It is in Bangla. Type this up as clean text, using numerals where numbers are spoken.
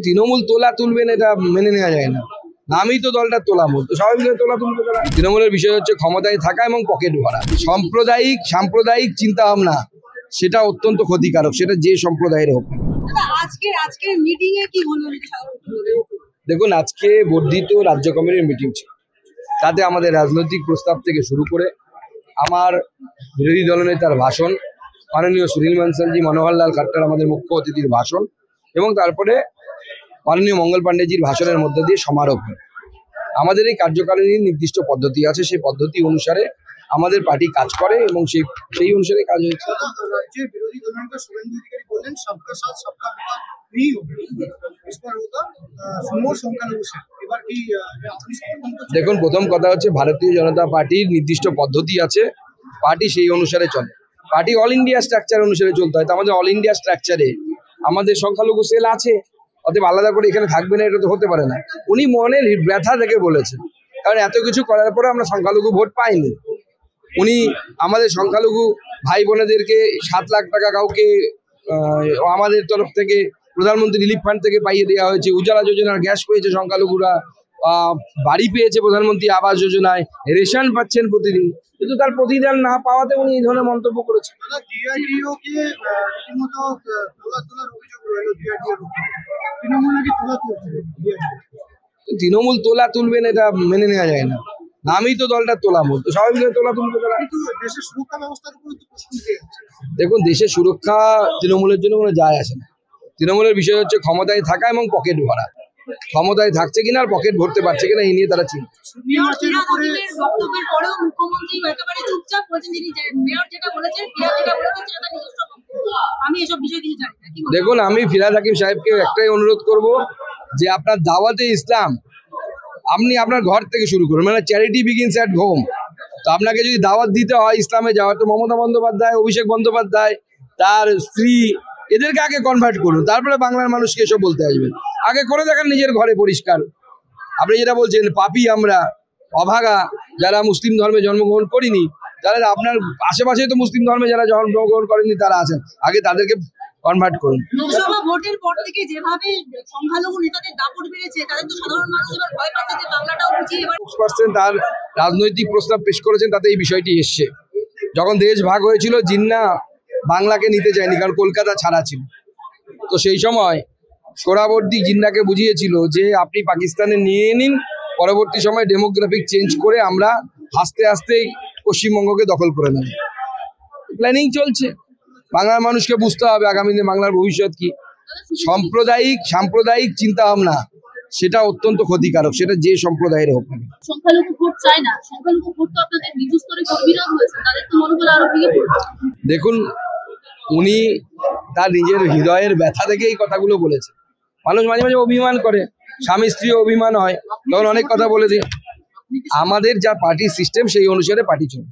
তৃণমূল তোলা তুলবেন এটা মেনে নেওয়া যায় না। আমি তো দলটা তোলামূল, তো স্বাভাবিকভাবে তোলা তুলবে তারা। তৃণমূলের বিষয় হচ্ছে ক্ষমতায় থাকা এবং পকেট ভরা। সাম্প্রদায়িক চিন্তা ভাবনা সেটা অত্যন্ত ক্ষতিকারক, সেটা যে সম্প্রদায়ের হোক। আজকে মিটিং এ কি হলো? দেখুন, আজকে বর্ধিত রাজ্য কমিটির মিটিং ছিল। তাতে আমাদের রাজনৈতিক প্রস্তাব থেকে শুরু করে আমার বিরোধী দলনেতার ভাষণ, মাননীয় সুনীল বানসালজি, মনোহর লাল খাট্টার আমাদের মুখ্য অতিথির ভাষণ এবং তারপরে মাননীয় মঙ্গল পাণ্ডেজির ভাষণের মধ্যে দিয়ে সমারোহ। আমাদের এই কার্যকারিণীর নির্দিষ্ট পদ্ধতি আছে, সেই পদ্ধতি অনুসারে আমাদের পার্টি কাজ করে এবং সেই অনুসারে কাজ হয়েছে। দেখুন, প্রথম কথা হচ্ছে ভারতীয় জনতা পার্টির নির্দিষ্ট পদ্ধতি আছে, পার্টি সেই অনুসারে চলে। পার্টি অল ইন্ডিয়া স্ট্রাকচার অনুসারে চলতে হয়। তো আমাদের অল ইন্ডিয়া স্ট্রাকচারে আমাদের সংখ্যালঘু সেল আছে, অতএব আলাদা করে এখানে থাকবে না এটা তো হতে পারে না। উনি মনের ব্যথা থেকে বলেছেন, কারণ এত কিছু করার পরে আমরা সংখ্যালঘু ভোট পাইনি। উনি আমাদের সংখ্যালঘু ভাই বোনেদেরকে 7 লাখ টাকা কাউকে আমাদের তরফ থেকে প্রধানমন্ত্রী রিলিফ ফান্ড থেকে পাইয়ে দেওয়া হয়েছে। উজালা যোজনার গ্যাস পেয়েছে সংখ্যালঘুরা, বাড়ি পেয়েছে প্রধানমন্ত্রী আবাস যোজনায়, রেশন পাচ্ছেন প্রতিদিন, কিন্তু তার প্রতিদান না পাওয়াতে উনি এই ধরনের মন্তব্য করেছেন। তৃণমূল তোলা তুলবেন এটা মেনে নেওয়া যায় না। আমি তো দলটা তোলামূল, তো স্বাভাবিকভাবে তোলা তুলবে তারা। দেখুন, দেশের সুরক্ষা তৃণমূলের জন্য কোনো যায় আসে না। তৃণমূলের বিষয় হচ্ছে ক্ষমতায় থাকা এবং পকেট ভরা। ক্ষমতায় থাকছে কিনা আর পকেট ভরতে পারছে কিনা এই নিয়ে তারা চিন্তা। দেখুন, আমি ফিরহাদ হাকিম সাহেবকে একটাই অনুরোধ করব যে আপনার দাওয়াতে ইসলাম আপনি আপনার ঘর থেকে শুরু করুন, মানে চ্যারিটি বিগিনস অ্যাট হোম। তো আপনাকে যদি দাওয়াত দিতে হয় ইসলামে যাওয়ার, তো মমতা বন্দ্যোপাধ্যায়, অভিষেক বন্দ্যোপাধ্যায়, তার স্ত্রী, এদেরকে আগে কনভার্ট করুন, তারপরে বাংলার মানুষকে এসব বলতে আসবেন। আগে করে দেখেন নিজের ঘরে পরিষ্কার। আপনি যেটা বলছেন পাপী আমরা, অভাগা, যারা মুসলিম ধর্মে জন্মগ্রহণ করিনি, তাহলে আপনার আশেপাশে তো মুসলিম ধর্মে যারা জন্মগ্রহণ করেনি তারা আছেন, আগে তাদেরকে কনভার্ট করুন। লোকসভা ভোটের পর থেকে যেভাবে সংখ্যালঘু নেতাদের দাপট বেড়েছে, তাদের তো সাধারণ মানুষ এবার ভয় পাচ্ছে যে বাংলাটাও বুঝিয়ে এবার তার রাজনৈতিক প্রস্তাব পেশ করেছেন, তাতে এই বিষয়টি এসছে। যখন দেশ ভাগ হয়েছিল জিন্না বাংলাকে নিতে চায়নি, কারণ কলকাতা ছাড়া ছিল। তো সেই সময় সোহরাওয়ার্দী জিন্নাকে বুঝিয়েছিল যে আপনি পাকিস্তানে নিয়ে নিন, পরবর্তী সময় ডেমোগ্রাফিক চেঞ্জ করে আমরা আস্তে আস্তে পশ্চিমবঙ্গকে দখল করে নেব। প্ল্যানিং চলছে, বাংলার মানুষকে বুঝতে হবে আগামী দিনে বাংলার ভবিষ্যৎ কি। সাম্প্রদায়িক চিন্তা ভাবনা সেটা অত্যন্ত ক্ষতিকারক, সেটা যে সম্প্রদায়ের হোক। সংখ্যালঘু ভোট চায় না, সংখ্যালঘু ভোট তো আপনাদের নিজ স্তরে বিরোধ হয়েছে, তাদের তো মনোবল আরো ভেঙে পড়বে। দেখুন, উনি তার নিজের হৃদয়ের ব্যথা থেকে এই কথাগুলো বলেছে। মানুষ মাঝে মাঝে অভিমান করে, স্বামী স্ত্রী অভিমান হয়, তখন অনেক কথা বলে দিই। আমাদের যা পার্টি সিস্টেম সেই অনুসারে পার্টি চলবে।